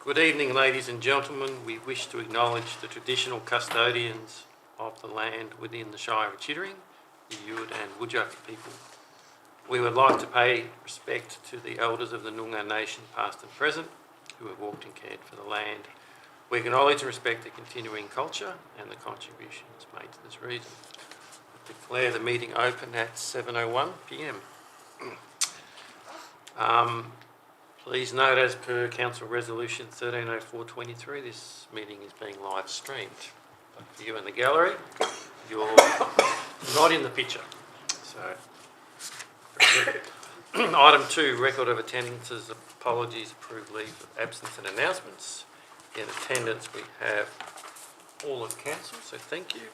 Good evening, ladies and gentlemen. We wish to acknowledge the traditional custodians of the land within the Shire of Chittering, the Ute and Whadjuk people. We would like to pay respect to the elders of the Noongar Nation, past and present, who have walked and cared for the land. We acknowledge and respect the continuing culture and the contributions made to this region. I declare the meeting open at 7:01 p.m. Please note, as per Council Resolution 130423, this meeting is being live streamed. For you in the gallery, you're not in the picture. So, Item 2, record of attendances, apologies, approved leave of absence and announcements. In attendance we have all of Council, so thank you,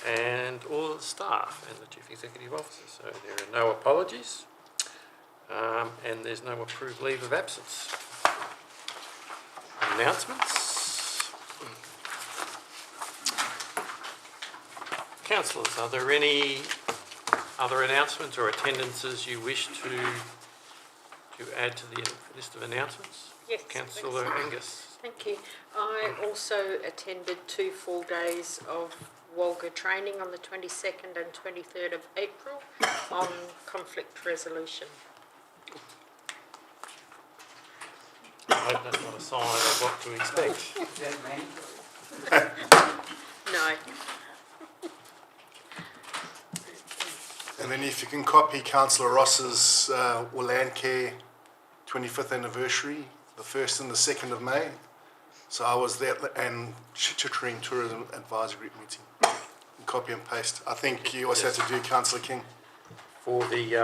and all of the staff and the Chief Executive Officer, so there are no apologies. And there's no approved leave of absence. Announcements. Councillors, are there any other announcements or attendances you wish to add to the list of announcements? Yes. Councillor Angus. Thank you. I also attended 2 full days of WOLGA training on the 22nd and 23rd of April on conflict resolution. I hope that's not a sign of what to expect. No. And then if you can copy Councillor Ross's Land Care 25th anniversary, the 1st and the 2nd of May. So I was there, and Chittering Tourism Advisory Group meeting. Copy and paste. I think you also have to do Councillor King. For the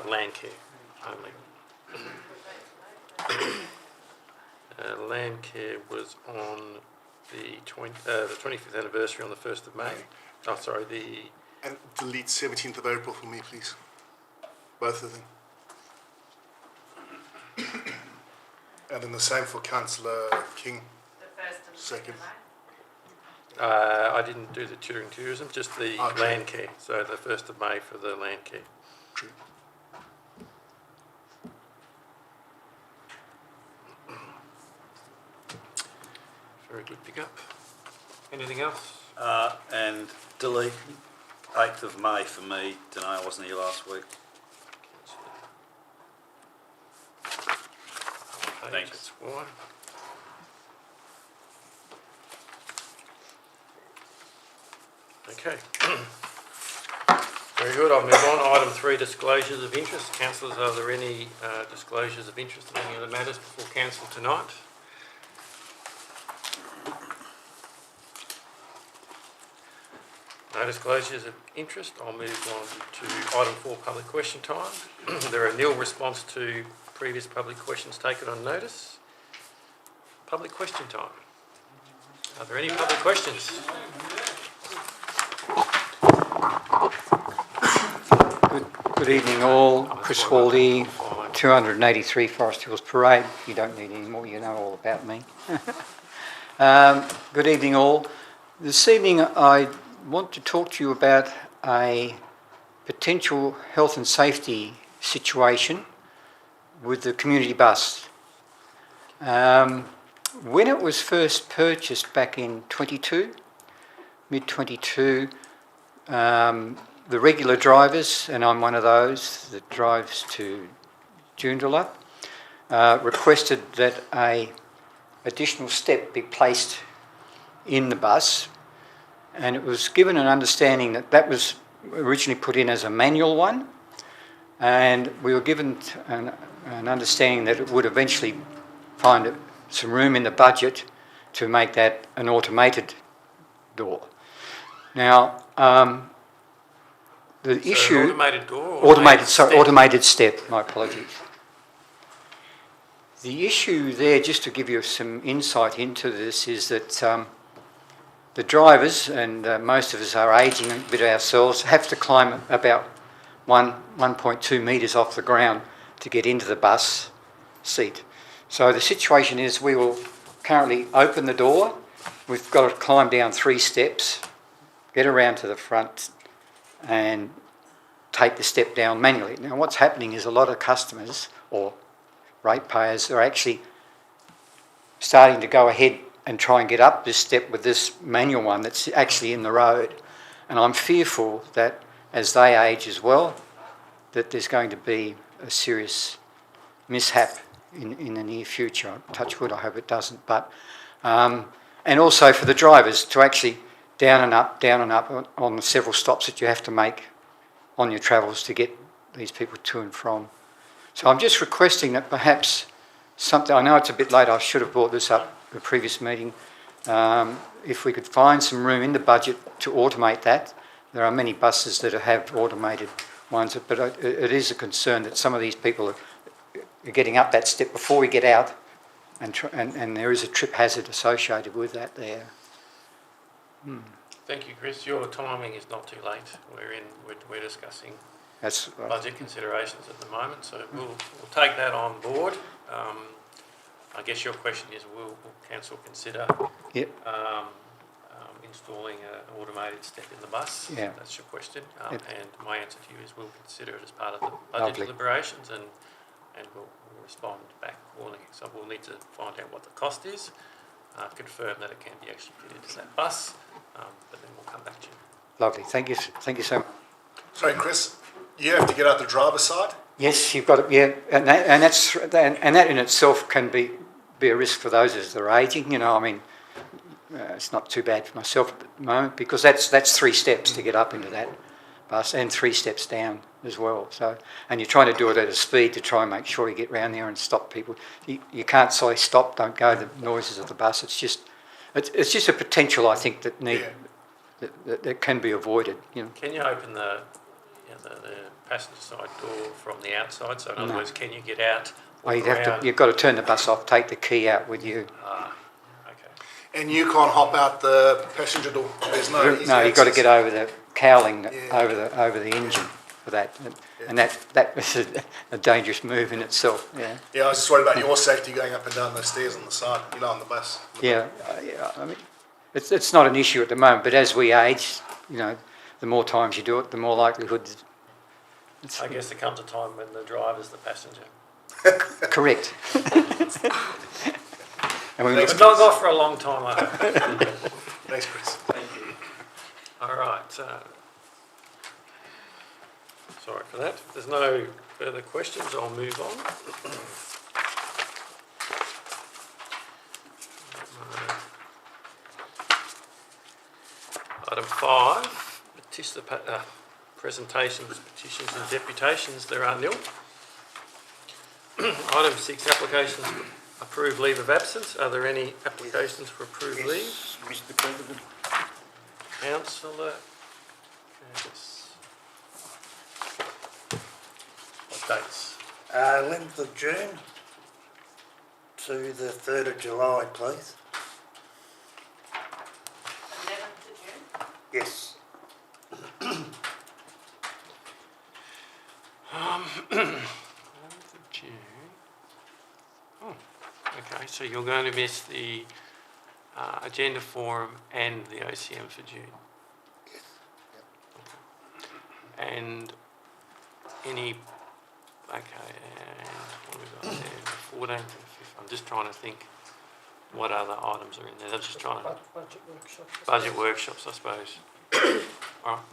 land care only. Land care was on the 25th anniversary on the 1st of May. Oh, sorry, And delete 17th of April for me, please. Both of them. And then the same for Councillor King. The 1st and 2nd. I didn't do the Chittering Tourism, just the Okay. land care. So the 1st of May for the land care. True. Very good pick up. Anything else? And delete 8th of May for me. Don't know, I wasn't here last week. Thanks. That's why. Okay. Very good. I'll move on. Item 3, disclosures of interest. Councillors, are there any disclosures of interest in any of the matters before Council tonight? No disclosures of interest. I'll move on to item 4, public question time. There are nil response to previous public questions taken on notice. Public question time. Are there any public questions? Good evening all. Chris Waldy, 283 Forest Hills Parade. You don't need any more, you know all about me. Good evening all. This evening I want to talk to you about a potential health and safety situation with the community bus. When it was first purchased back in mid-22, the regular drivers, and I'm one of those that drives to Joondalup, requested that a additional step be placed in the bus, and it was given an understanding that that was originally put in as a manual one, and we were given an understanding that it would eventually find some room in the budget to make that an automated door. Now, the issue... Automated door? Or automated step, my apologies. The issue there, just to give you some insight into this, is that the drivers, and most of us are ageing a bit ourselves, have to climb about 1.2 metres off the ground to get into the bus seat. So the situation is we will currently open the door. We've got to climb down 3 steps, get around to the front and take the step down manually. Now what's happening is a lot of customers or ratepayers are actually starting to go ahead and try and get up this step with this manual one that's actually in the road. And I'm fearful that as they age as well, that there's going to be a serious mishap in the near future. Touch wood, I hope it doesn't. But and also for the drivers to actually down and up on the several stops that you have to make on your travels to get these people to and from. So I'm just requesting that perhaps something, I know it's a bit late, I should have brought this up at the previous meeting, if we could find some room in the budget to automate that. There are many buses that have automated ones, but it is a concern that some of these people are getting up that step before we get out, and there is a trip hazard associated with that there. Thank you, Chris. Your timing is not too late. We're discussing That's budget considerations at the moment, so we'll take that on board. I guess your question is, will council consider Yep. Installing an automated step in the bus? Yeah. That's your question. Yep. And my answer to you is we'll consider it as part of the budget Lovely. deliberations, and we'll respond back accordingly. So we'll need to find out what the cost is, confirm that it can be actually fit into that bus, but then we'll come back to you. Lovely. Thank you so much. Sorry, Chris, you have to get out the driver's side? Yes, you've got it. Yeah, and that in itself can be a risk for those as they're ageing. You know, I mean, it's not too bad for myself at the moment because that's 3 steps to get up into that bus and 3 steps down as well. So, and you're trying to do it at a speed to try and make sure you get round there and stop people. You can't say stop, don't go. The noises of the bus. It's just a potential, I think, that that can be avoided. You know. Can you open the passenger side door from the outside? So in other words, can you get out? Well, you've got to turn the bus off, take the key out with you. Okay. And you can't hop out the passenger door? There's no easy No, you've got to access? get over the cowling Yeah. over the engine for that, and that was a dangerous move in itself. Yeah. Yeah, I was just worried about your safety going up and down those stairs on the side, on the bus. Yeah. I mean, it's not an issue at the moment, but as we age, the more times you do it, the more likelihood. I guess there comes a time when the driver's the passenger. Correct. And we Thanks. But not for a long time, I hope. Thanks, Chris. Thank you. All right. Sorry for that. If there's no further questions, I'll move on. Item 5, presentations, petitions and deputations. There are nil. Item 6, applications for approved leave of absence. Are there any applications for approved leave? Yes, Mr. President. Councillor Curtis. What dates? 11th of June to the 3rd of July, please. 11th of June. Yes. 11th of June. Oh, okay, so you're going to miss the agenda forum and the OCM for June. Yes. And any, okay, and what have we got there? 14th and 15th. I'm just trying to think what other items are in there. I'm just trying to. Budget workshops. Budget workshops, I suppose. All right.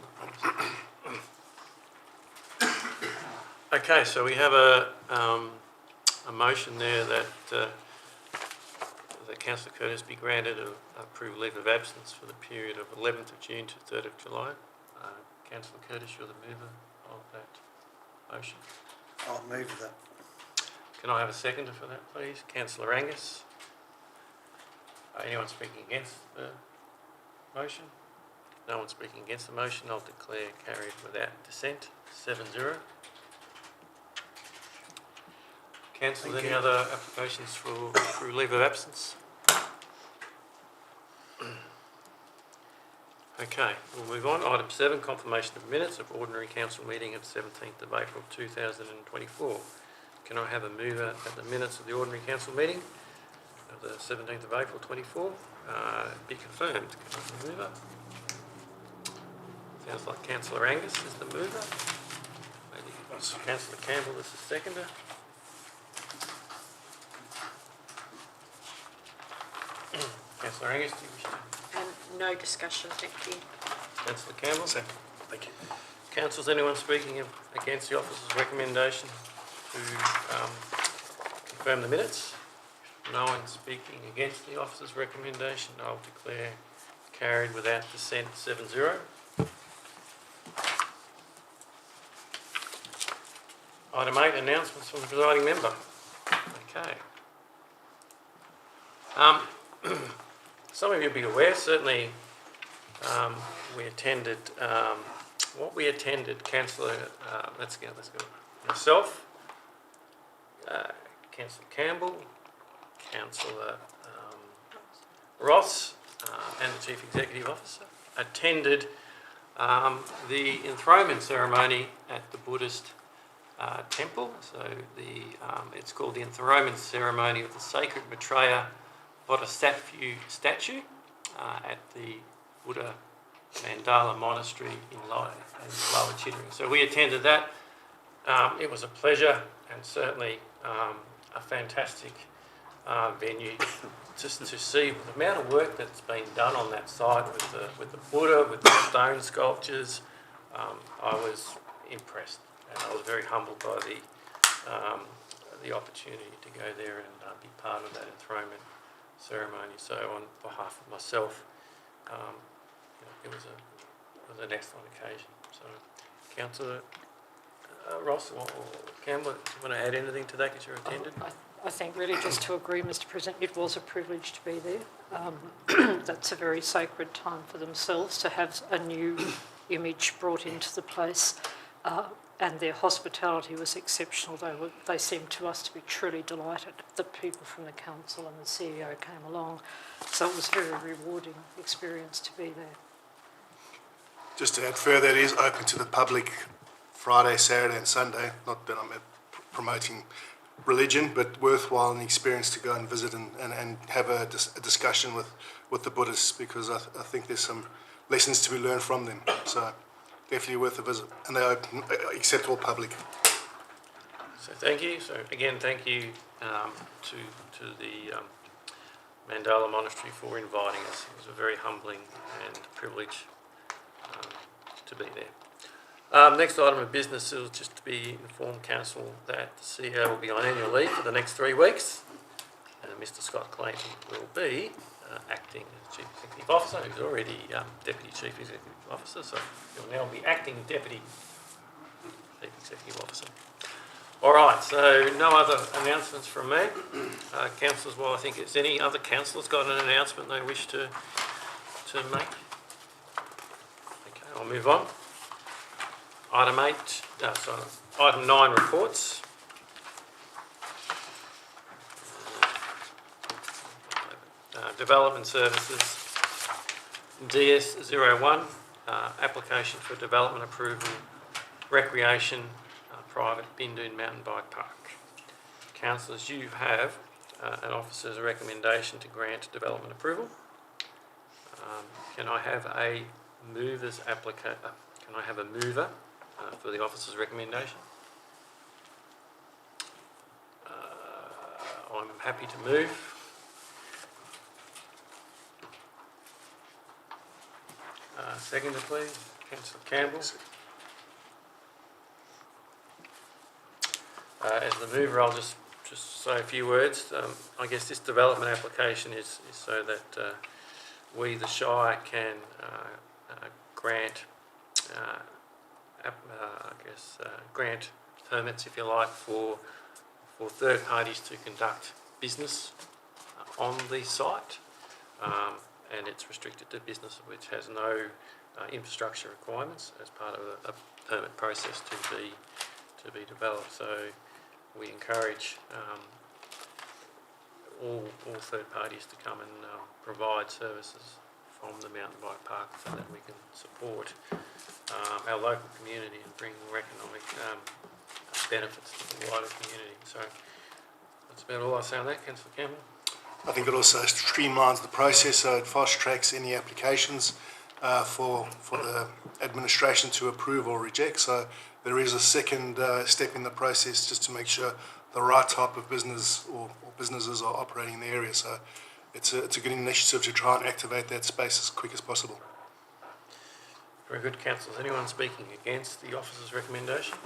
Okay, so we have a motion there that Councillor Curtis be granted an approved leave of absence for the period of 11th of June to 3rd of July. Councillor Curtis, you're the mover of that motion. I'll move that. Can I have a seconder for that, please? Councillor Angus. Anyone speaking against the motion? No one speaking against the motion. I'll declare carried without dissent. 7-0. Councillors, any other applications for leave of absence? Okay, we'll move on. Item 7, confirmation of minutes of ordinary council meeting of 17th of April 2024. Can I have a mover at the minutes of the ordinary council meeting of the 17th of April 24? Be confirmed. Can I have a mover? Sounds like Councillor Angus is the mover. Maybe Councillor Campbell is the seconder. Councillor Angus, do you wish to? No discussion, thank you. Councillor Campbell? Second. Thank you. Councillors, anyone speaking against the officer's recommendation to confirm the minutes? No one speaking against the officer's recommendation. I'll declare carried without dissent 7-0. Item 8, announcements from the presiding member. Okay. Some of you will be aware, certainly we attended, Councillor, let's go, myself, Councillor Campbell, Councillor Ross, and the Chief Executive Officer attended the enthronement ceremony at the Buddhist temple. So it's called the enthronement ceremony of the sacred Maitreya Bodhisattva statue at the Buddha Mandala Monastery in Lower Chittering. So we attended that. It was a pleasure and certainly a fantastic venue just to see the amount of work that's been done on that site with the Buddha, with the stone sculptures. I was impressed, and I was very humbled by the opportunity to go there and be part of that enthronement ceremony. So on behalf of myself, it was an excellent occasion. So, Councillor Ross or Campbell, do you want to add anything to that because you're attended? I think really just to agree, Mr President, it was a privilege to be there. That's a very sacred time for themselves to have a new image brought into the place, and their hospitality was exceptional. They seemed to us to be truly delighted that people from the council and the CEO came along. So it was a very rewarding experience to be there. Just to add further, it is open to the public Friday, Saturday and Sunday. Not that I'm promoting religion, but worthwhile an experience to go and visit and have a discussion with the Buddhists, because I think there's some lessons to be learned from them. So definitely worth a visit, and they're open, acceptable public. So thank you. So again, thank you to the Mandala Monastery for inviting us. It was a very humbling and privilege to be there. Next item of business is just to be informed council that the CEO will be on annual leave for the next 3 weeks, and Mr Scott Clayton will be acting as Chief Executive Officer, who's already Deputy Chief Executive Officer, so he'll now be acting Deputy Chief Executive Officer. All right, so no other announcements from me. Councillors, well, I think has any other councillors got an announcement they wish to make? Okay, I'll move on. Item 9, reports. Development Services, DS01, application for development approval, recreation, private Bindoon Mountain Bike Park. Councillors, you have an officer's recommendation to grant development approval. Can I have a mover for the officer's recommendation? I'm happy to move. Seconder, please. Councillor Campbell. As the mover, I'll just say a few words. I guess this development application is so that we, the Shire, can grant grant permits, if you like, for third parties to conduct business on the site, and it's restricted to business which has no infrastructure requirements as part of a permit process to be developed. So we encourage all third parties to come and provide services from the mountain bike park so that we can support our local community and bring more economic benefits to the wider community. So that's about all I say on that. Councillor Campbell. I think it also streamlines the process, so it fast tracks any applications for the administration to approve or reject. So there is a second step in the process just to make sure the right type of business or businesses are operating in the area. So it's a good initiative to try and activate that space as quick as possible. Very good, councillors. Anyone speaking against the officer's recommendation?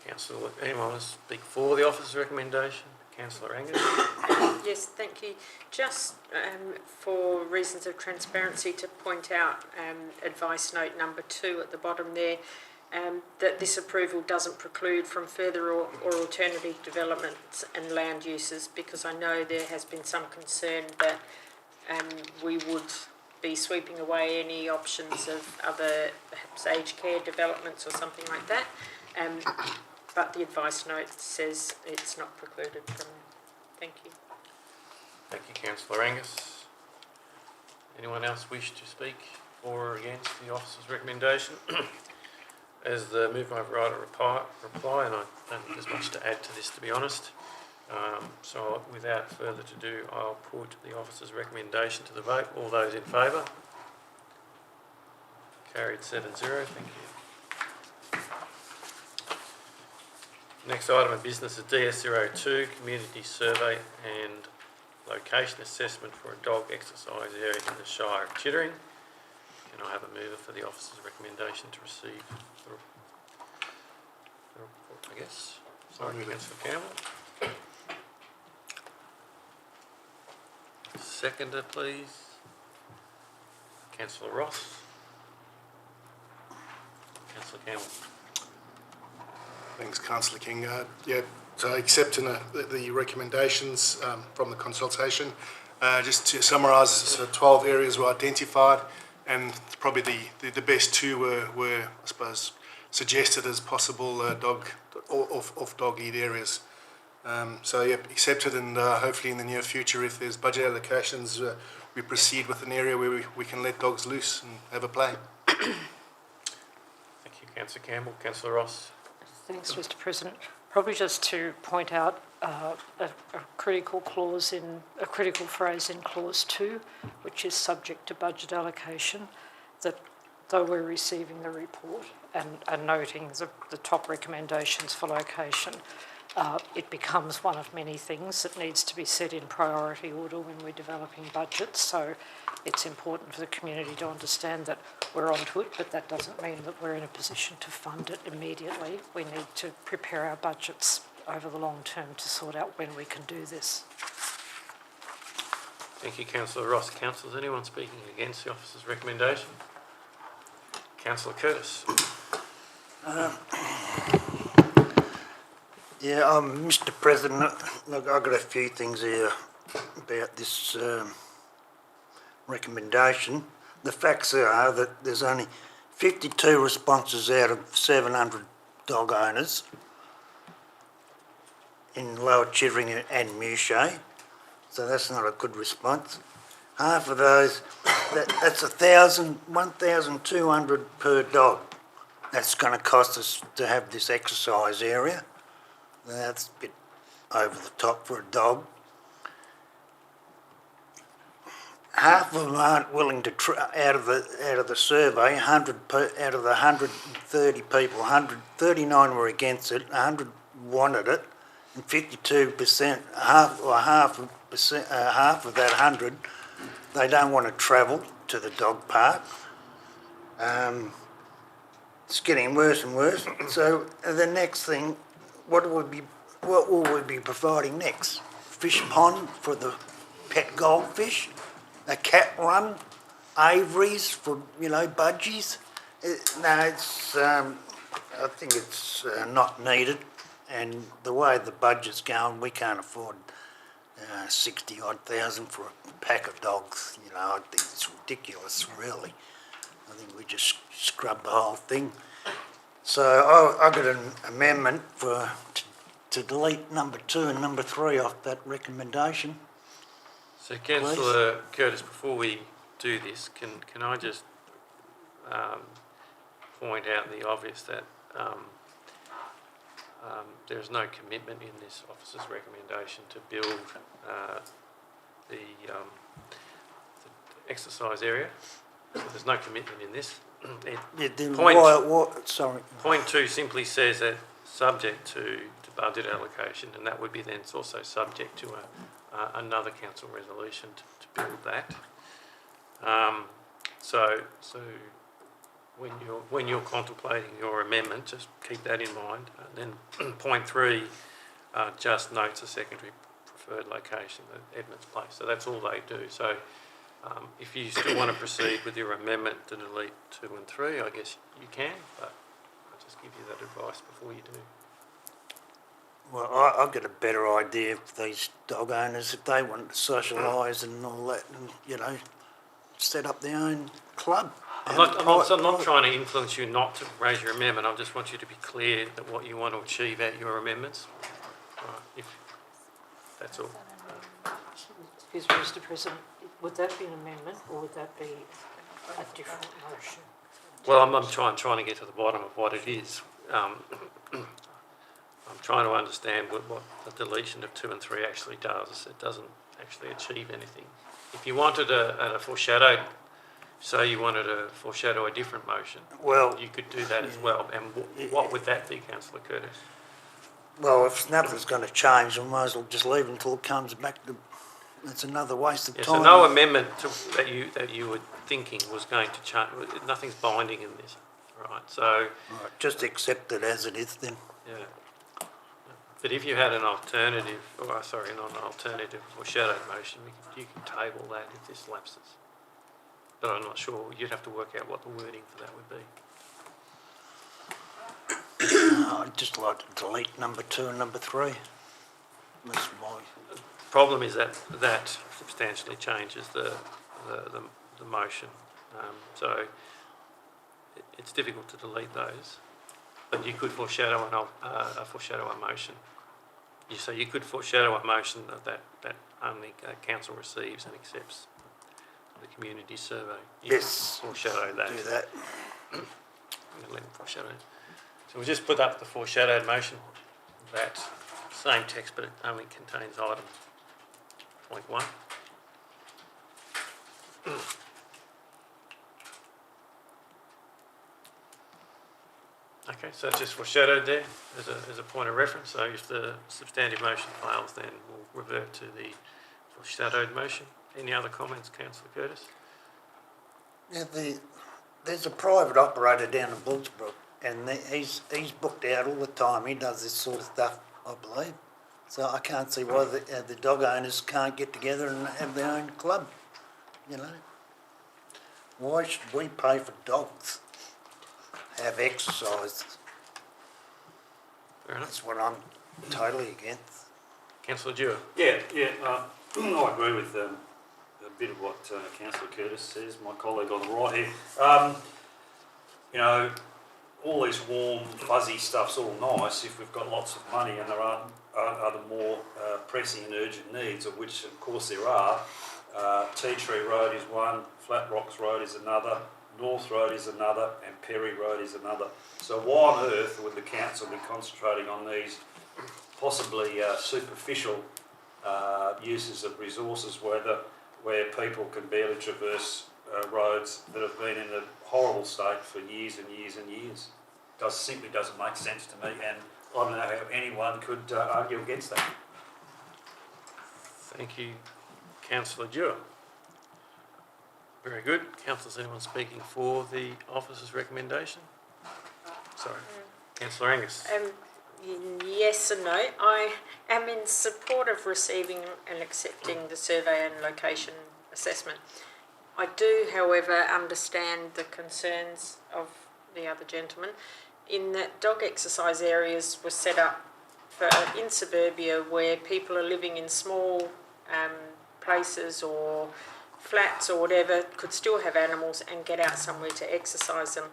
Councillor, anyone want to speak for the officer's recommendation? Councillor Angus? Yes, thank you. Just for reasons of transparency, to point out advice note number 2 at the bottom there, that this approval doesn't preclude from further or alternative developments and land uses, because I know there has been some concern that we would be sweeping away any options of other perhaps aged care developments or something like that. But the advice note says it's not precluded from that. Thank you. Thank you, Councillor Angus. Anyone else wish to speak for or against the officer's recommendation? As the Move My Rider reply, and I don't think there's much to add to this, to be honest. So without further ado, I'll put the officer's recommendation to the vote. All those in favour? Carried 7-0. Thank you. Next item of business is DS02, Community Survey and Location Assessment for a Dog Exercise Area in the Shire of Chittering. Can I have a mover for the officer's recommendation to receive the report, I guess? Sorry, Councillor Campbell. Seconder, please. Councillor Ross. Councillor Campbell. Thanks, Councillor King. So accepting the recommendations from the consultation, just to summarise, so 12 areas were identified, and probably the best 2 were, I suppose, suggested as possible dog eat areas. So yeah, accepted, and hopefully in the near future, if there's budget allocations, we proceed with an area where we can let dogs loose and have a play. Thank you, Councillor Campbell. Councillor Ross. Thanks, Mr. President. Probably just to point out a critical phrase in clause 2, which is subject to budget allocation, that though we're receiving the report and noting the top recommendations for location, it becomes one of many things that needs to be set in priority order when we're developing budgets. So it's important for the community to understand that we're onto it, but that doesn't mean that we're in a position to fund it immediately. We need to prepare our budgets over the long term to sort out when we can do this. Thank you, Councillor Ross. Councillors, anyone speaking against the officer's recommendation? Councillor Curtis. Mr. President, look, I've got a few things here about this recommendation. The facts are that there's only 52 responses out of 700 dog owners in Lower Chittering and Mouchet, so that's not a good response. Half of those, that's 1,200 per dog. That's going to cost us to have this exercise area. That's a bit over the top for a dog. Half of them aren't willing to out of the survey. 100 out of the 130 people, 139 were against it. 100 wanted it, and 52%, half of that 100, they don't want to travel to the dog park. It's getting worse and worse. So the next thing, what will we be providing next? Fish pond for the pet goldfish, a cat run, aviaries for budgies. I think it's not needed, and the way the budget's going, we can't afford 60-odd thousand for a pack of dogs. I think it's ridiculous, really. I think we just scrub the whole thing. So I got an amendment to delete number 2 and number 3 off that recommendation. So, Councillor Curtis, before we do this, can I just point out the obvious that there is no commitment in this officer's recommendation to build the exercise area. So there's no commitment in this. Sorry. Point 2 simply says that subject to budget allocation, and that would be then also subject to another council resolution to build that. So when you're contemplating your amendment, just keep that in mind. And then point 3 just notes a secondary preferred location at Edmonds Place. So that's all they do. So if you still want to proceed with your amendment to delete 2 and 3, I guess you can, but I'll just give you that advice before you do. Well, I've got a better idea of these dog owners if they want to socialise and all that, and you know, set up their own club. I'm not trying to influence you not to raise your amendment. I just want you to be clear that what you want to achieve at your amendments. Right, if that's all. Excuse me, Mr. President, would that be an amendment or would that be a different motion? Well, I'm trying to get to the bottom of what it is. I'm trying to understand what the deletion of 2 and 3 actually does. It doesn't actually achieve anything. If you wanted a foreshadowed, say you wanted to foreshadow a different motion, Well, you could do that as well. And what would that be, Councillor Curtis? well, if nothing's going to change, I might as well just leave it until it comes back to. It's another waste of Yeah, time. so no amendment that you were thinking was going to change. Nothing's binding in this, right? So Right, just accept it as it is then. yeah. But if you had an alternative, not an alternative foreshadowed motion, you can table that if this lapses. But I'm not sure. You'd have to work out what the wording for that would be. I'd just like to delete number 2 and number 3. That's my. The problem is that substantially changes the motion. So it's difficult to delete those. But you could foreshadow a motion. So you could foreshadow a motion that only council receives and accepts the community survey. You Yes. foreshadow that. Do that. I'm going to let them foreshadow. So we'll just put up the foreshadowed motion. That same text, but it only contains item point 1. Okay, so it's just foreshadowed there as a point of reference. So if the substantive motion fails, then we'll revert to the foreshadowed motion. Any other comments, Councillor Curtis? Yeah, there's a private operator down in Bullsbrook, and he's booked out all the time. He does this sort of stuff, I believe. So I can't see why the dog owners can't get together and have their own club, you know. Why should we pay for dogs? Have exercise. Fair enough. That's what I'm totally against. Councillor Dewar? Yeah, I agree with a bit of what Councillor Curtis says, my colleague on the right here. You know, all this warm, fuzzy stuff's all nice if we've got lots of money and there aren't other more pressing and urgent needs, of which of course there are. Tea Tree Road is one, Flat Rocks Road is another, North Road is another, and Perry Road is another. So why on earth would the council be concentrating on these possibly superficial uses of resources where people can barely traverse roads that have been in a horrible state for years and years and years? Simply doesn't make sense to me, and I don't know how anyone could argue against that. Thank you, Councillor Dewar. Very good. Councillors, anyone speaking for the officer's recommendation? Sorry. Councillor Angus. Yes and no. I am in support of receiving and accepting the survey and location assessment. I do, however, understand the concerns of the other gentleman in that dog exercise areas were set up in suburbia where people are living in small places or flats or whatever, could still have animals and get out somewhere to exercise them.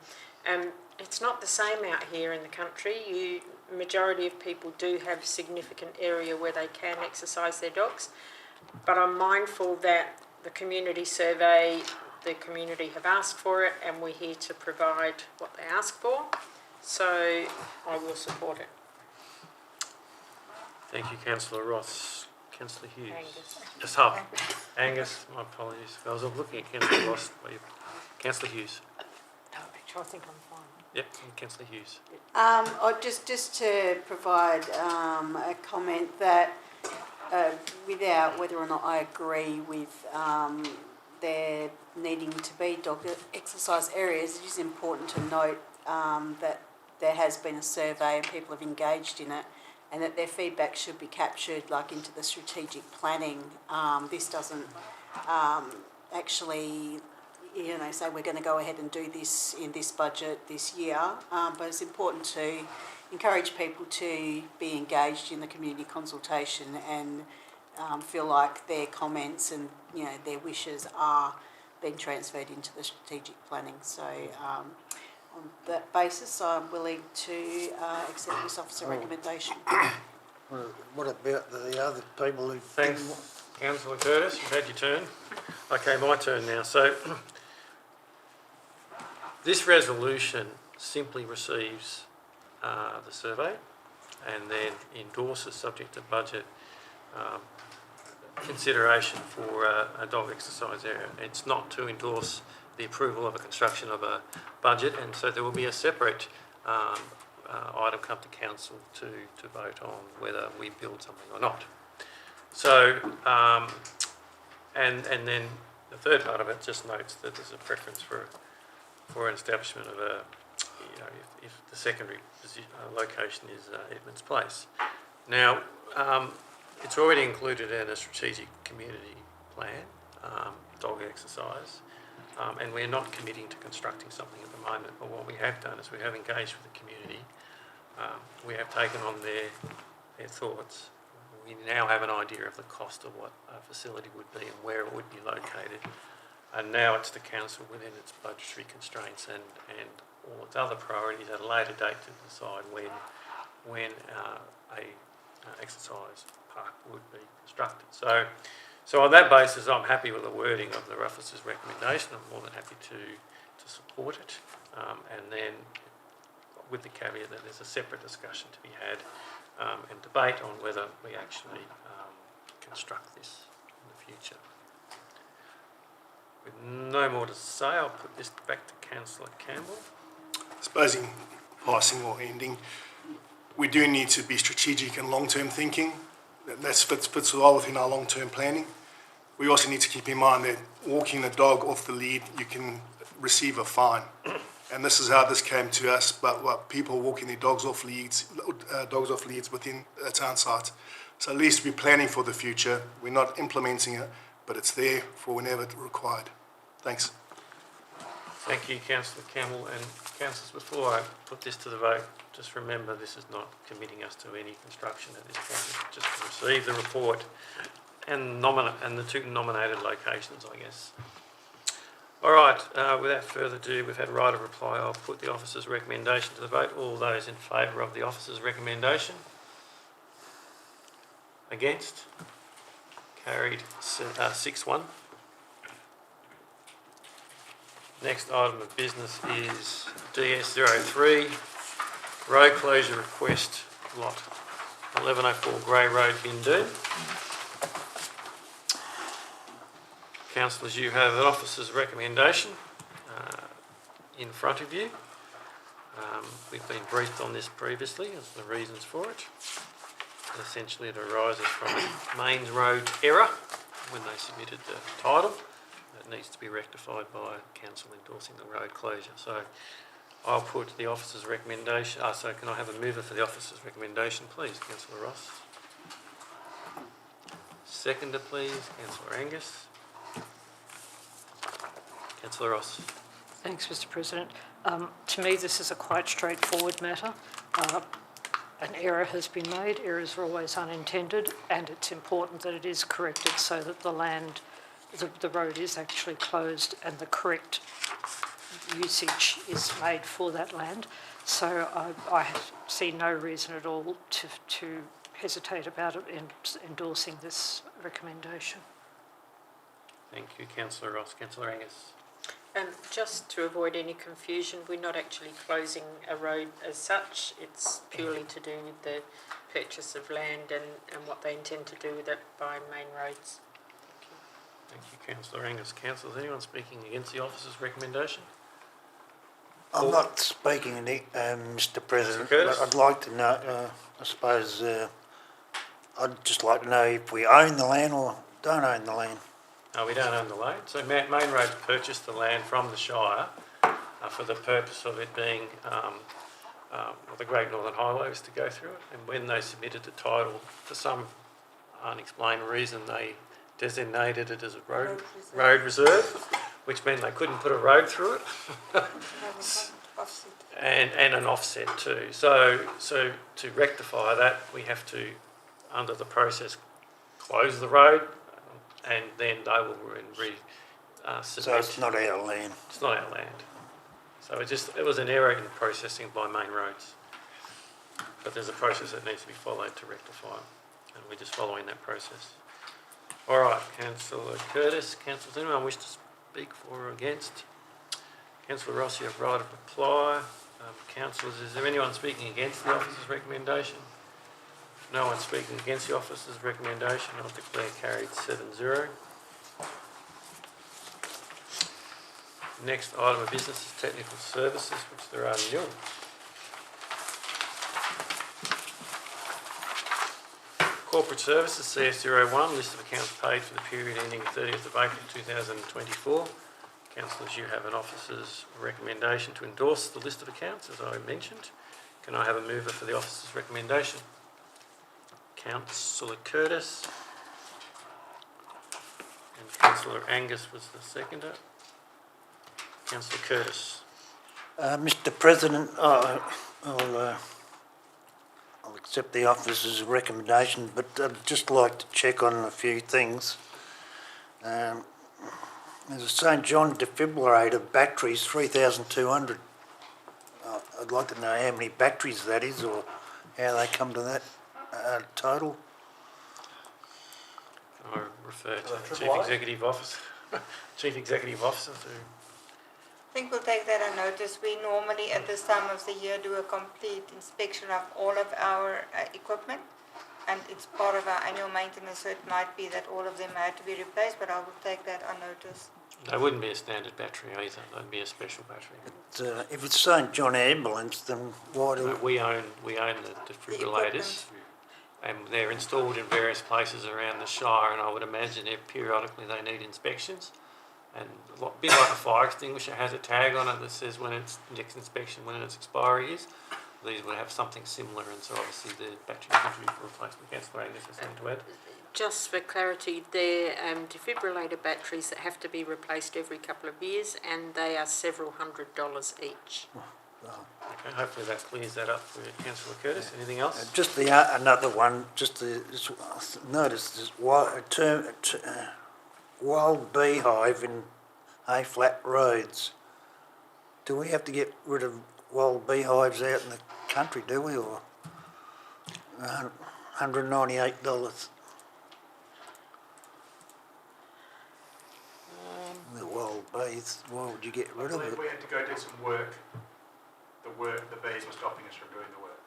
It's not the same out here in the country. Majority of people do have significant area where they can exercise their dogs, but I'm mindful that the community survey, the community have asked for it, and we're here to provide what they ask for, so I will support it. Thank you, Councillor Ross. Councillor Hughes. Angus. Just Angus, my apologies. I was looking at Councillor Ross. Councillor Hughes. No, actually, I think I'm fine. Yep, and Councillor Hughes. Just to provide a comment that without whether or not I agree with there needing to be dog exercise areas, it is important to note that there has been a survey and people have engaged in it, and that their feedback should be captured like into the strategic planning. This doesn't actually, say we're going to go ahead and do this in this budget this year, but it's important to encourage people to be engaged in the community consultation and feel like their comments and their wishes are being transferred into the strategic planning. So on that basis, I'm willing to accept this officer recommendation. What about the other people who... Thanks, Councillor Curtis. You've had your turn. Okay, my turn now. So this resolution simply receives the survey and then endorses, subject to budget, consideration for a dog exercise area. It's not to endorse the approval of a construction of a budget, and so there will be a separate item come to council to vote on whether we build something or not. So, and then the third part of it just notes that there's a preference for an establishment of a, if the secondary location is Edmonds Place. Now, it's already included in a strategic community plan, dog exercise, and we're not committing to constructing something at the moment, but what we have done is we have engaged with the community. We have taken on their thoughts. We now have an idea of the cost of what a facility would be and where it would be located, and now it's the council within its budgetary constraints and all its other priorities at a later date to decide when a exercise park would be constructed. So on that basis, I'm happy with the wording of the officer's recommendation. I'm more than happy to support it, and then with the caveat that there's a separate discussion to be had and debate on whether we actually construct this in the future. With no more to say, I'll put this back to Councillor Campbell. I suppose in passing or ending, we do need to be strategic and long-term thinking. That fits well within our long-term planning. We also need to keep in mind that walking a dog off the lead, you can receive a fine. And this is how this came to us, but what people walking their dogs off leads within a town site. So at least we're planning for the future. We're not implementing it, but it's there for whenever it's required. Thanks. Thank you, Councillor Campbell. And councillors, before I put this to the vote, just remember this is not committing us to any construction at this point. It's just to receive the report and the two nominated locations, I guess. All right, without further ado, we've had right of reply. I'll put the officer's recommendation to the vote. All those in favour of the officer's recommendation? Against? Carried 6-1. Next item of business is DS03, road closure request, lot 1104 Grey Road, Bindoon. Councillors, you have an officer's recommendation in front of you. We've been briefed on this previously as the reasons for it. Essentially, it arises from a mains road error when they submitted the title. That needs to be rectified by council endorsing the road closure. So I'll put the officer's recommendation. So can I have a mover for the officer's recommendation, please, Councillor Ross? Seconder, please, Councillor Angus. Councillor Ross. Thanks, Mr. President. To me, this is a quite straightforward matter. An error has been made. Errors are always unintended, and it's important that it is corrected so that the road is actually closed and the correct usage is made for that land. So I see no reason at all to hesitate about it in endorsing this recommendation. Thank you, Councillor Ross. Councillor Angus. Just to avoid any confusion, we're not actually closing a road as such. It's purely to do with the purchase of land and what they intend to do with it by main roads. Thank you, Councillor Angus. Councillors, anyone speaking against the officer's recommendation? I'm not speaking, Mr. President, Curtis? but I'd like to know, I suppose, I'd just like to know if we own the land or don't own the land. No, we don't own the land. So Main Roads purchased the land from the Shire for the purpose of it being the Great Northern Highway was to go through it. And when they submitted the title, for some unexplained reason, they designated it as a road reserve, which meant they couldn't put a road through it. And an offset too. So to rectify that, we have to, under the process, close the road, and then they will submit. So it's not our land. It's not our land. So it was an error in processing by Main Roads. But there's a process that needs to be followed to rectify it, and we're just following that process. All right, Councillor Curtis. Councillors, anyone wish to speak for or against? Councillor Ross, you have right of reply. Councillors, is there anyone speaking against the officer's recommendation? If no one speaking against the officer's recommendation, I'll declare carried 7-0. Next item of business is technical services, which there are nil. Corporate services, CS01, list of accounts paid for the period ending 30th of April 2024. Councillors, you have an officer's recommendation to endorse the list of accounts, as I mentioned. Can I have a mover for the officer's recommendation? Councillor Curtis. And Councillor Angus was the seconder. Councillor Curtis. Mr. President, I'll accept the officer's recommendation, but I'd just like to check on a few things. There's a St John defibrillator batteries, 3,200. I'd like to know how many batteries that is, or how they come to that total. I refer to the Chief Executive Officer. Chief Executive Officer to. I think we'll take that on notice. We normally at this time of the year do a complete inspection of all of our equipment, and it's part of our annual maintenance, so it might be that all of them had to be replaced, but I will take that on notice. They wouldn't be a standard battery either, they'd be a special battery. But, if it's St John Ambulance, then why do We own the defibrillators, and they're installed in various places around the Shire, and I would imagine periodically they need inspections. And a bit like a fire extinguisher has a tag on it that says when its next inspection, when its expiry is. These would have something similar, and so obviously the battery needs to be replacement. Councillor Angus has something to add. Just for clarity, they're defibrillator batteries that have to be replaced every couple of years, and they are several $100s each. Okay, hopefully that clears that up for Councillor Curtis. Anything else? just the another one? Notice this wild beehive in A-flat roads. Do we have to get rid of wild beehives out in the country, do we, or $198? The wild bees, why would you get rid of it? We had to go do some work. The bees were stopping us from doing the work.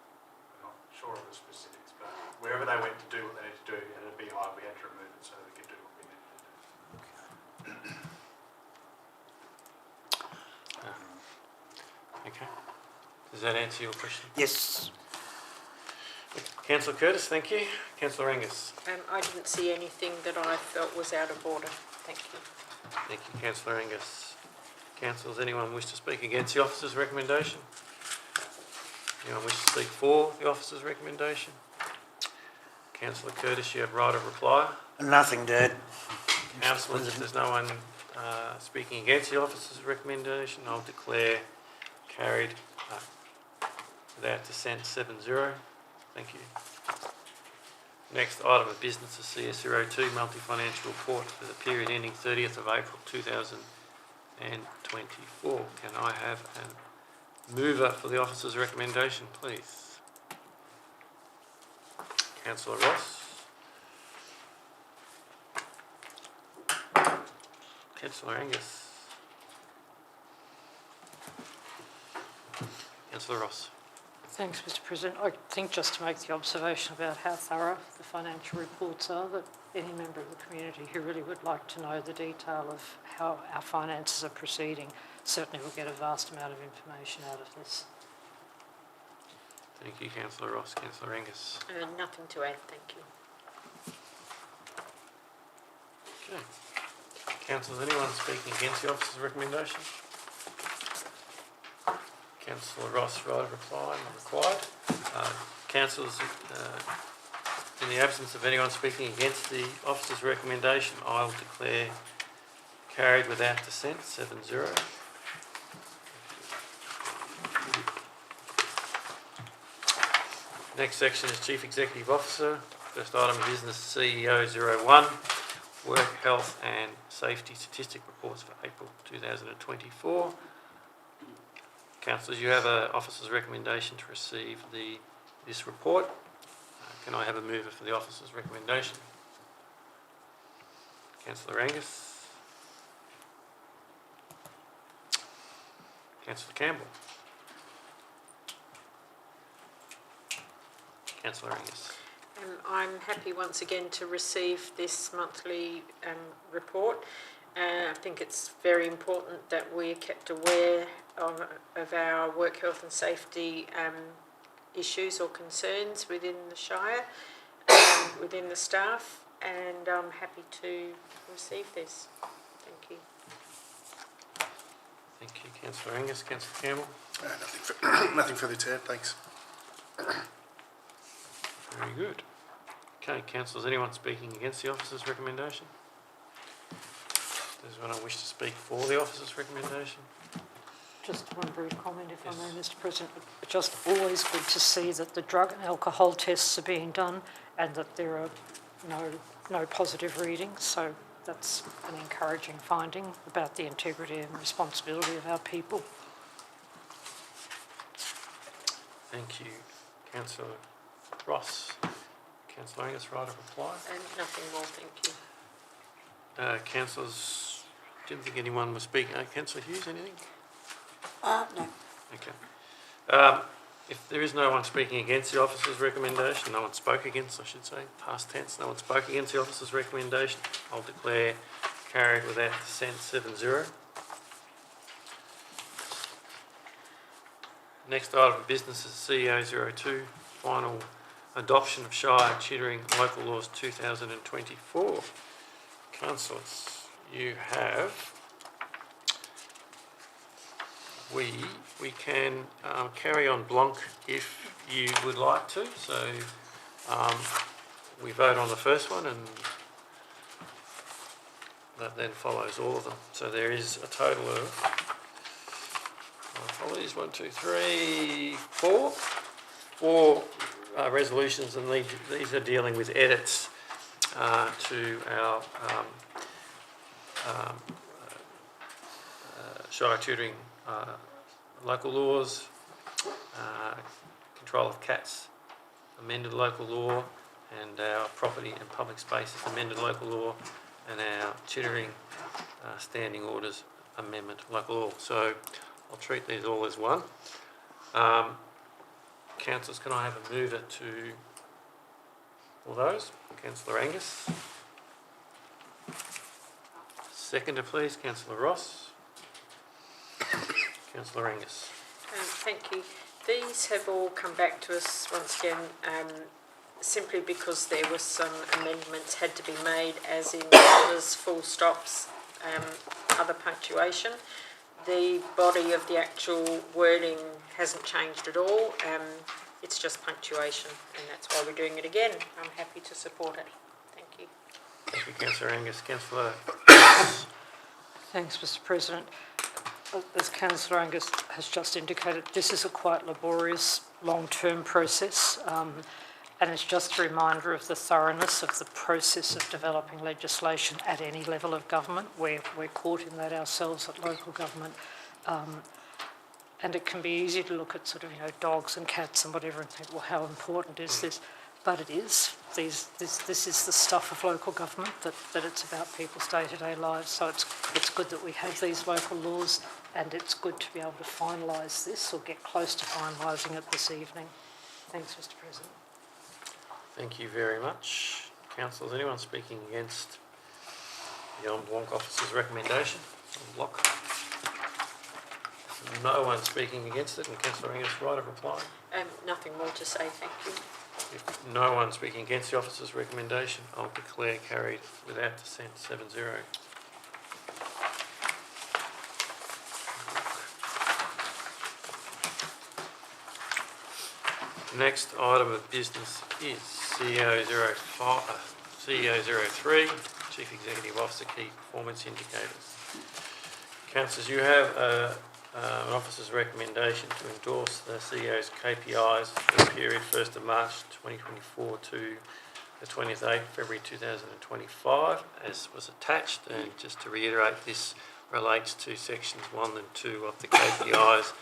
I'm not sure of the specifics, but wherever they went to do what they needed to do at a beehive, we had to remove it so we could do what we needed to do. Okay. Does that answer your question? Yes. Councillor Curtis, thank you. Councillor Angus. I didn't see anything that I felt was out of order. Thank you. Thank you, Councillor Angus. Councillors, anyone wish to speak against the officer's recommendation? Anyone wish to speak for the officer's recommendation? Councillor Curtis, you have right of reply. Nothing, Dad. Councillors, if there's no one speaking against the officer's recommendation, I'll declare carried without dissent 7-0. Thank you. Next item of business is CS02 monthly financial report for the period ending 30th of April 2024. Can I have a mover for the officer's recommendation, please? Councillor Ross. Councillor Angus. Councillor Ross. Thanks, Mr President. I think just to make the observation about how thorough the financial reports are, that any member of the community who really would like to know the detail of how our finances are proceeding certainly will get a vast amount of information out of this. Thank you, Councillor Ross. Councillor Angus. Nothing to add, thank you. Okay. Councillors, anyone speaking against the officer's recommendation? Councillor Ross, right of reply, not required. Councillors, in the absence of anyone speaking against the officer's recommendation, I will declare carried without dissent, 7-0. Next section is Chief Executive Officer. First item of business, CEO 01, Work, Health and Safety Statistic Reports for April 2024. Councillors, you have an officer's recommendation to receive this report. Can I have a mover for the officer's recommendation? Councillor Angus. Councillor Campbell. Councillor Angus. I'm happy once again to receive this monthly report. I think it's very important that we're kept aware of our work, health and safety issues or concerns within the Shire, within the staff, and I'm happy to receive this. Thank you. Thank you, Councillor Angus. Councillor Campbell. Nothing further to add, thanks. Very good. Okay, councillors, anyone speaking against the officer's recommendation? Does anyone wish to speak for the officer's recommendation? Just one brief comment, if Yes. I may, Mr President. It's just always good to see that the drug and alcohol tests are being done and that there are no positive readings. So that's an encouraging finding about the integrity and responsibility of our people. Thank you, Councillor Ross. Councillor Angus, right of reply. And nothing more, thank you. Councillors, didn't think anyone was speaking. Councillor Hughes, anything? No. Okay. If there is no one speaking against the officer's recommendation, no one spoke against, I should say, past tense, no one spoke against the officer's recommendation, I'll declare carried without dissent, 7-0. Next item of business is CEO 02, final adoption of Shire Chittering Local Laws 2024. Councillors, you have... We can carry on blanc if you would like to. So we vote on the first one and that then follows all of them. So there is a total of, apologies, 1, 2, 3, 4. 4 resolutions, and these are dealing with edits to our Shire Tutoring local laws, control of cats, amended local law, and our property and public spaces amended local law, and our Chittering standing orders amendment local law. So I'll treat these all as one. Councillors, can I have a mover to all those? Councillor Angus. Seconder, please, Councillor Ross. Councillor Angus. Thank you. These have all come back to us once again simply because there were some amendments had to be made, as in others, full stops, other punctuation. The body of the actual wording hasn't changed at all. It's just punctuation, and that's why we're doing it again. I'm happy to support it. Thank you. Thank you, Councillor Angus. Councillor. Thanks, Mr President. As Councillor Angus has just indicated, this is a quite laborious, long-term process, and it's just a reminder of the thoroughness of the process of developing legislation at any level of government. We're caught in that ourselves at local government, and it can be easy to look at sort of dogs and cats and whatever and think, well, how important is this? But it is. This is the stuff of local government, that it's about people's day-to-day lives. So it's good that we have these local laws and it's good to be able to finalise this or get close to finalising it this evening. Thanks, Mr President. Thank you very much. Councillors, anyone speaking against the en bloc officer's recommendation? En bloc. No one speaking against it, and Councillor Angus, right of reply. Nothing more to say, thank you. If no one speaking against the officer's recommendation, I'll declare carried without dissent 7-0. Next item of business is CEO 03, Chief Executive Officer Key Performance Indicators. Councillors, you have an officer's recommendation to endorse the CEO's KPIs for the period 1st of March 2024 to the 28th February 2025, as was attached. And just to reiterate, this relates to sections 1 and 2 of the KPIs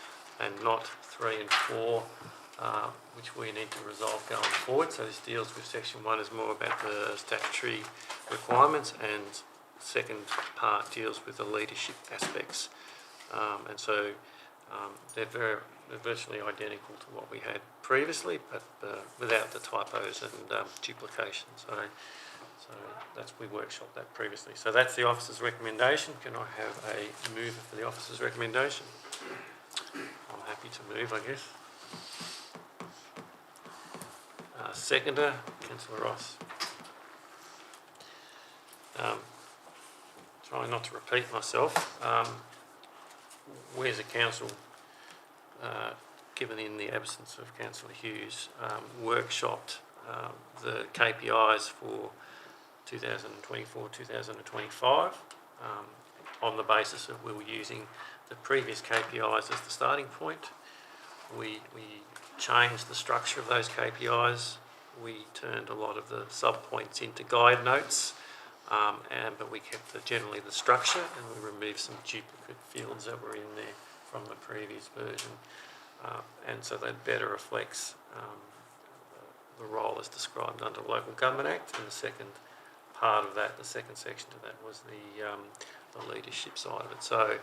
and not 3 and 4, which we need to resolve going forward. So this deals with section 1 is more about the statutory requirements, and the second part deals with the leadership aspects. And so they're virtually identical to what we had previously, but without the typos and duplication. So that's, we workshopped that previously. So that's the officer's recommendation. Can I have a mover for the officer's recommendation? I'm happy to move, I guess. Seconder, Councillor Ross. Trying not to repeat myself, we as a council, given in the absence of Councillor Hughes, workshopped the KPIs for 2024-2025 on the basis of we were using the previous KPIs as the starting point. We changed the structure of those KPIs. We turned a lot of the sub-points into guide notes, but we kept generally the structure, and we removed some duplicate fields that were in there from the previous version. And so that better reflects the role as described under the Local Government Act. And the second part of that, the second section to that, was the leadership side of it. So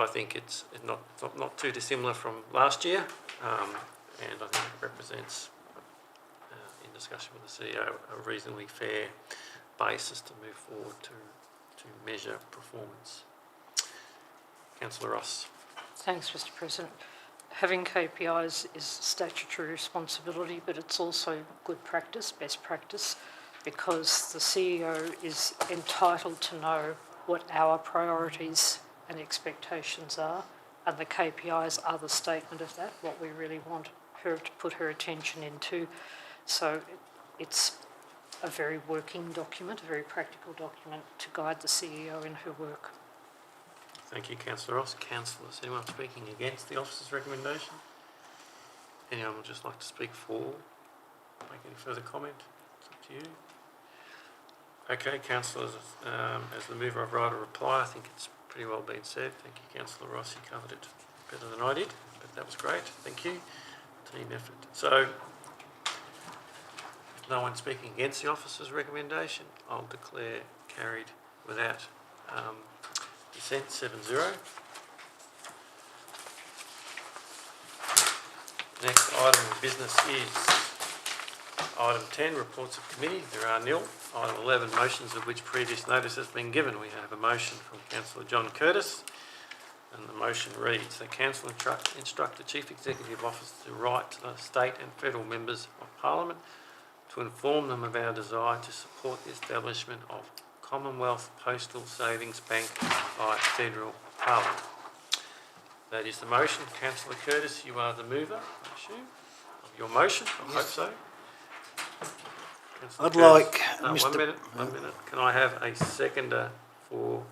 I think it's not too dissimilar from last year, and I think it represents, in discussion with the CEO, a reasonably fair basis to move forward to measure performance. Councillor Ross. Thanks, Mr President. Having KPIs is statutory responsibility, but it's also good practice, best practice, because the CEO is entitled to know what our priorities and expectations are, and the KPIs are the statement of that, what we really want her to put her attention into. So it's a very working document, a very practical document to guide the CEO in her work. Thank you, Councillor Ross. Councillors, anyone speaking against the officer's recommendation? Anyone would just like to speak for? Make any further comment? It's up to you. Okay, councillors, as the mover of right of reply, I think it's pretty well been said. Thank you, Councillor Ross. You covered it better than I did, but that was great. Thank you. Team effort. So, if no one speaking against the officer's recommendation, I'll declare carried without dissent 7-0. Next item of business is item 10, reports of committee. There are nil. Item 11, motions of which previous notice has been given. We have a motion from Councillor John Curtis, and the motion reads that Council instruct the Chief Executive Officer to write to the state and federal members of Parliament to inform them of our desire to support the establishment of Commonwealth Postal Savings Bank by federal Parliament. That is the motion. Councillor Curtis, you are the mover, I assume, of your motion. I hope so. Councillor I'd Curtis. like Mr. One minute. Can I have a seconder for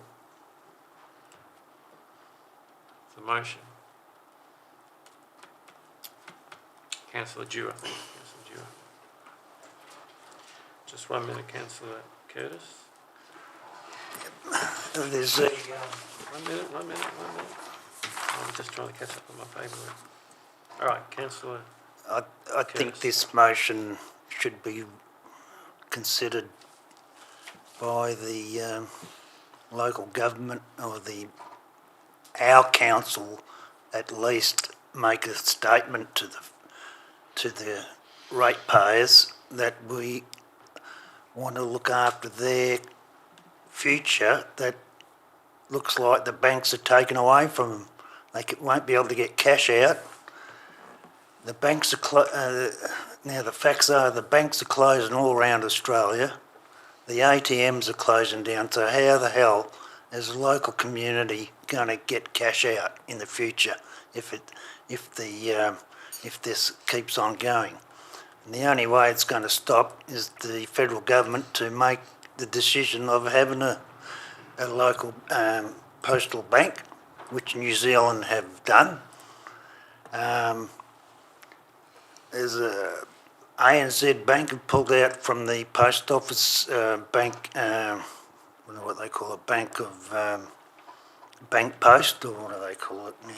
the motion? Councillor Dewar. Councillor Dewar. Just 1 minute, Councillor Curtis. There's a... 1 minute. I'm just trying to catch up on my paperwork. All right, Councillor. I think Curtis. this motion should be considered by the local government or the our council at least make a statement to the ratepayers that we want to look after their future. That looks like the banks are taken away from them. They won't be able to get cash out. The banks are now the facts are the banks are closing all around Australia. The ATMs are closing down. So how the hell is the local community going to get cash out in the future if this keeps on going? And the only way it's going to stop is the federal government to make the decision of having a local postal bank, which New Zealand have done. There's a ANZ Bank have pulled out from the post office bank, I don't know what they call it, bank of bank post, or what do they call it now?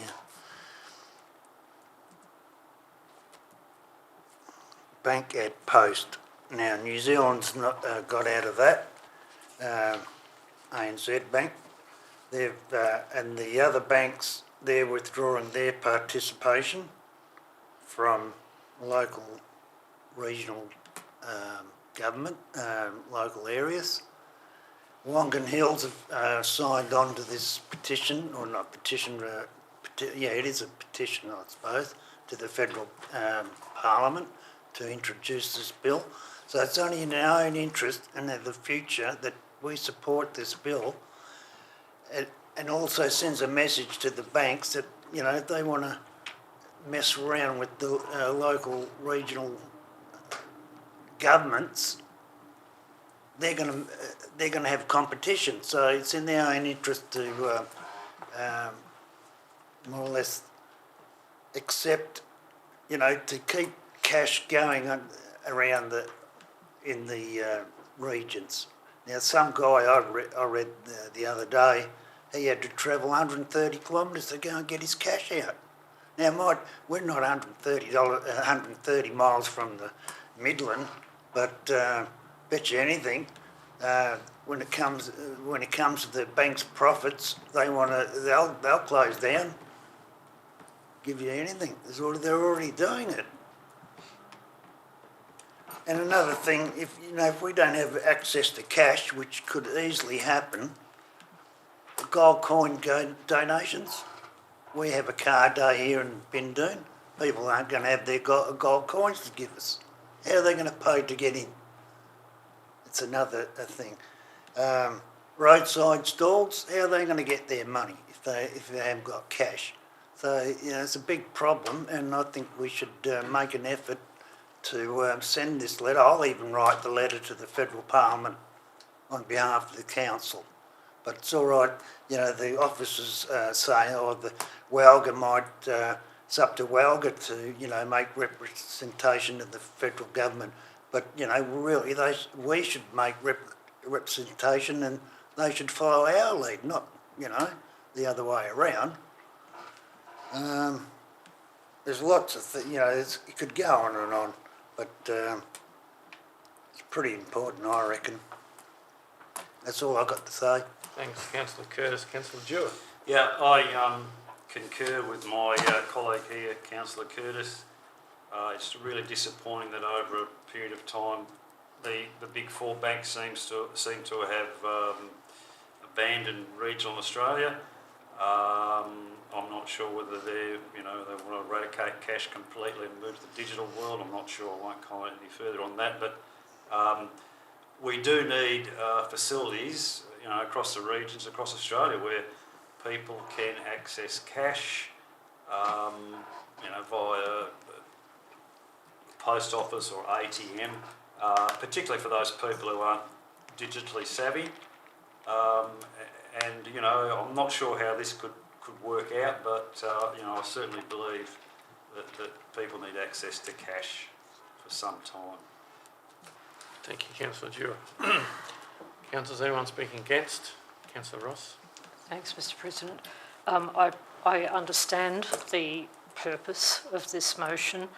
Bank at post. Now New Zealand's not got out of that. ANZ Bank. They've and the other banks, they're withdrawing their participation from local, regional government, local areas. Wongan Hills have signed on to this petition, or not petition, yeah, it is a petition, I suppose, to the federal Parliament to introduce this bill. So it's only in our own interest and in the future that we support this bill. And also sends a message to the banks that, you know, if they want to mess around with the local, regional governments, they're going to have competition. So it's in their own interest to more or less accept, you know, to keep cash going around in the regions. Now, some guy I read the other day, he had to travel 130 kilometres to go and get his cash out. Now, we're not 130 miles from the Midland, but bet you anything, when it comes to the bank's profits, they'll close down, give you anything. They're already doing it. And another thing, if we don't have access to cash, which could easily happen, gold coin donations. We have a car day here in Bindoon. People aren't going to have their gold coins to give us. How are they going to pay to get in? It's another thing. Roadside stalls. How are they going to get their money if they haven't got cash? So it's a big problem, and I think we should make an effort to send this letter. I'll even write the letter to the federal Parliament on behalf of the council. But it's all right, the officers say, the Walga might, it's up to Walga to, make representation of the federal government. But, really, we should make representation, and they should follow our lead, not, the other way around. There's lots of things, it could go on and on, but it's pretty important, I reckon. That's all I've got to say. Thanks, Councillor Curtis. Councillor Dewar. Yeah, I concur with my colleague here, Councillor Curtis. It's really disappointing that over a period of time, the big four banks seem to have abandoned regional Australia. I'm not sure whether they want to eradicate cash completely and move to the digital world. I'm not sure. I won't comment any further on that. But we do need facilities, across the regions, across Australia, where people can access cash, via post office or ATM, particularly for those people who aren't digitally savvy. I'm not sure how this could work out, but I certainly believe that people need access to cash for some time. Thank you, Councillor Dewar. Councillors, anyone speaking against? Councillor Ross. Thanks, Mr. President. I understand the purpose of this motion,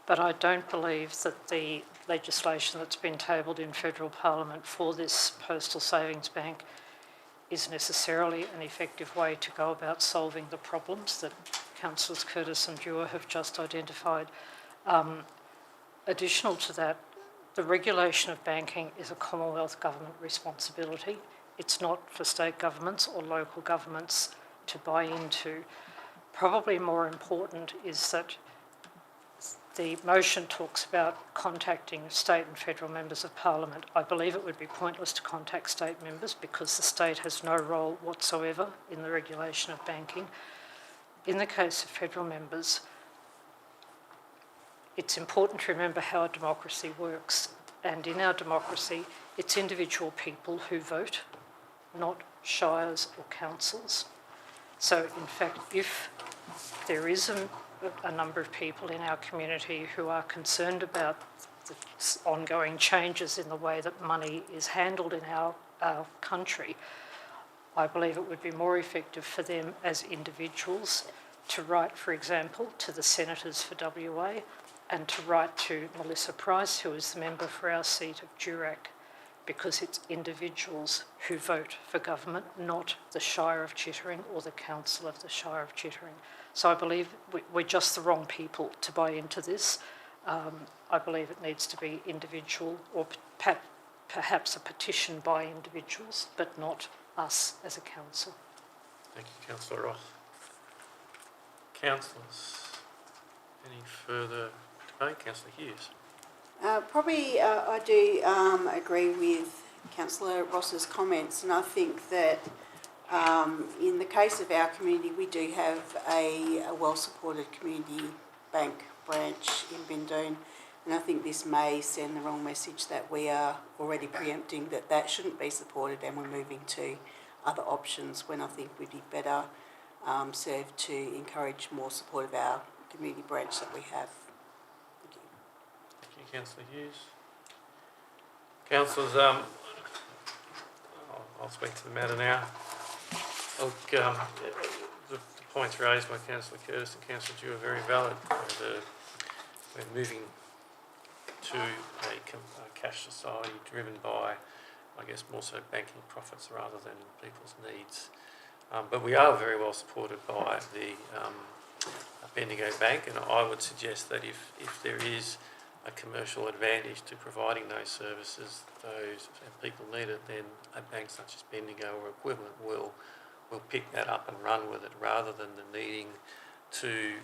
but I don't believe that the legislation that's been tabled in federal Parliament for this postal savings bank is necessarily an effective way to go about solving the problems that Councillors Curtis and Dewar have just identified. Additional to that, the regulation of banking is a Commonwealth Government responsibility. It's not for state governments or local governments to buy into. Probably more important is that the motion talks about contacting state and federal members of parliament. I believe it would be pointless to contact state members because the state has no role whatsoever in the regulation of banking. In the case of federal members, it's important to remember how a democracy works. And in our democracy, it's individual people who vote, not shires or councils. So in fact, if there is a number of people in our community who are concerned about the ongoing changes in the way that money is handled in our country, I believe it would be more effective for them as individuals to write, for example, to the senators for WA and to write to Melissa Price, who is the member for our seat of Durack, because it's individuals who vote for government, not the Shire of Chittering or the Council of the Shire of Chittering. So I believe we're just the wrong people to buy into this. I believe it needs to be individual or perhaps a petition by individuals, but not us as a council. Thank you, Councillor Ross. Councillors, any further debate? Councillor Hughes. I do agree with Councillor Ross's comments, and I think that in the case of our community, we do have a well-supported community bank branch in Bindoon, and I think this may send the wrong message that we are already preempting that shouldn't be supported and we're moving to other options, when I think we'd be better served to encourage more support of our community branch that we have. Thank you. Thank you, Councillor Hughes. Councillors, I'll speak to the matter now. Look, the points raised by Councillor Curtis and Councillor Dewar are very valid. We're moving to a cash society driven by, I guess, more so banking profits rather than people's needs. But we are very well supported by the Bendigo Bank, and I would suggest that if there is a commercial advantage to providing those services, and people need it, then a bank such as Bendigo or equivalent will pick that up and run with it, rather than the needing to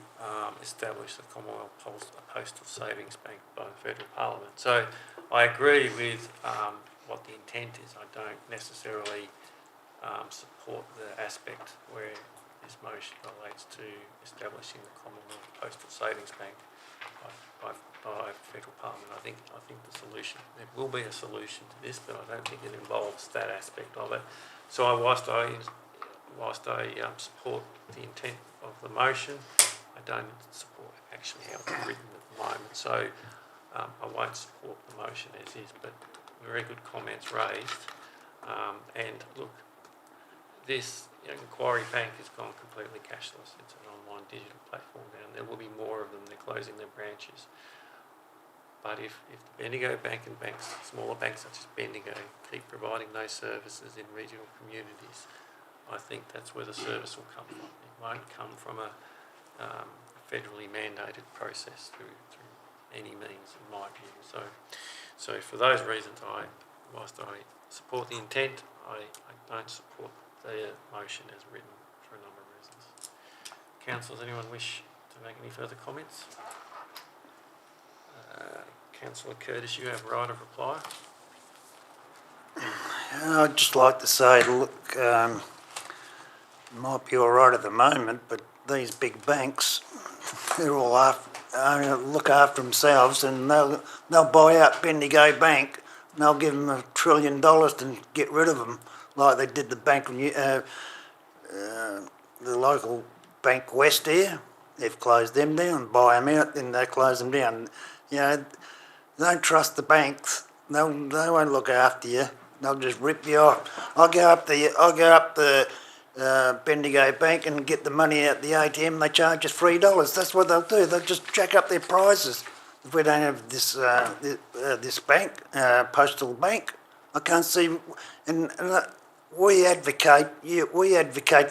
establish the Commonwealth Postal Savings Bank by the Federal Parliament. So I agree with what the intent is. I don't necessarily support the aspect where this motion relates to establishing the Commonwealth Postal Savings Bank by Federal Parliament. I think the solution, there will be a solution to this, but I don't think it involves that aspect of it. So whilst I support the intent of the motion, I don't support actually how it's written at the moment. So I won't support the motion as is, but very good comments raised. And look, this Inquiry Bank has gone completely cashless. It's an online digital platform now, and there will be more of them. They're closing their branches. But if the Bendigo Bank and smaller banks such as Bendigo keep providing those services in regional communities, I think that's where the service will come from. It won't come from a federally mandated process through any means, in my view. So for those reasons, whilst I support the intent, I don't support the motion as written for a number of reasons. Councillors, anyone wish to make any further comments? Councillor Curtis, you have right of reply. I'd just like to say, look, it might be all right at the moment, but these big banks, they're all look after themselves, and they'll buy out Bendigo Bank, and they'll give them $1 trillion to get rid of them, like they did the bank, the local Bank West here. They've closed them down, buy them out, then they close them down. Don't trust the banks. They won't look after you. They'll just rip you off. I'll go up the Bendigo Bank and get the money out the ATM. They charge us $3. That's what they'll do. They'll just jack up their prices. If we don't have this bank, postal bank, I can't see. And we advocate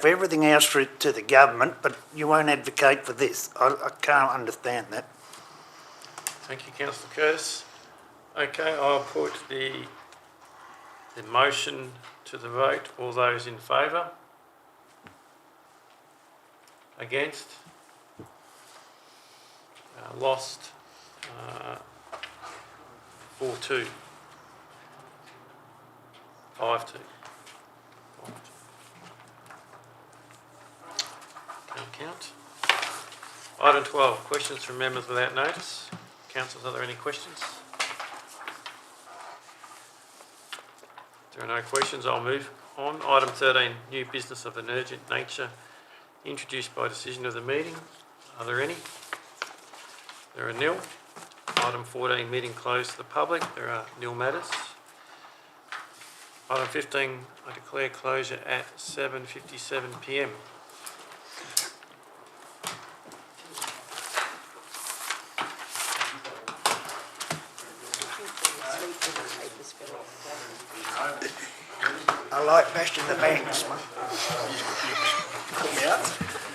for everything else to the government, but you won't advocate for this. I can't understand that. Thank you, councillor Curtis. Okay, I'll put the motion to the vote. All those in favour? Against? Lost? 4-2. 5-2. Can't count. Item 12, questions from members without notice. Councillors, are there any questions? If there are no questions, I'll move on. Item 13, new business of an urgent nature, introduced by decision of the meeting. Are there any? There are nil. Item 14, meeting closed to the public. There are nil matters. Item 15, I declare closure at 7:57 p.m. I like bashing the banks. Put me out.